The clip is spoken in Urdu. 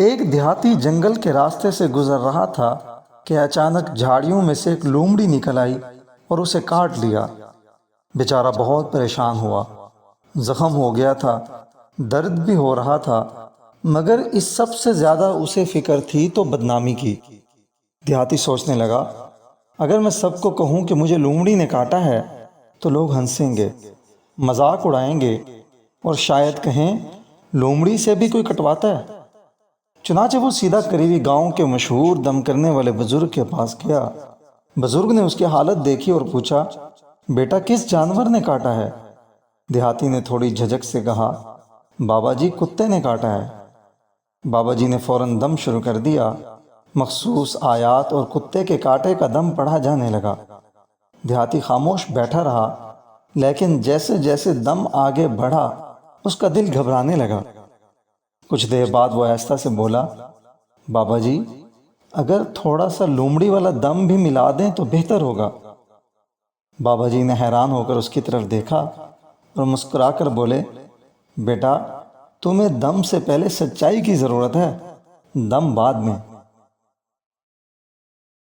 ایک دیہاتی جنگل کے راستے سے گزر رہا تھا کہ اچانک جھاڑیوں میں سے ایک لومڑی نکل آئی اور اسے کاٹ لیا۔ بیچارہ بہت پریشان ہوا، زخم ہو گیا تھا، درد بھی ہو رہا تھا، مگر اس سب سے زیادہ اسے فکر تھی تو بدنامی کی۔ دیہاتی سوچنے لگا، اگر میں سب کو کہوں کہ مجھے لومڑی نے کاٹا ہے تو لوگ ہنسیں گے، مذاق اڑائیں گے اور شاید کہیں لومڑی سے بھی کوئی کٹواتا ہے۔ چنانچہ وہ سیدھا قریبی گاؤں کے مشہور دم کرنے والے بزرگ کے پاس گیا۔ بزرگ نے اس کی حالت دیکھی اور پوچھا، بیٹا کس جانور نے کاٹا ہے؟ دیہاتی نے تھوڑی جھجک سے کہا، بابا جی کتے نے کاٹا ہے۔ بابا جی نے فوراً دم شروع کر دیا، مخصوص آیات اور کتے کے کاٹے کا دم پڑھا جانے لگا۔ دیہاتی خاموش بیٹھا رہا، لیکن جیسے جیسے دم آگے بڑھا اس کا دل گھبرانے لگا۔ کچھ دیر بعد وہ آہستہ سے بولا، بابا جی اگر تھوڑا سا لومڑی والا دم بھی ملا دیں تو بہتر ہوگا۔ بابا جی نے حیران ہو کر اس کی طرف دیکھا اور مسکرا کر بولے، بیٹا تمہیں دم سے پہلے سچائی کی ضرورت ہے، دم بعد میں۔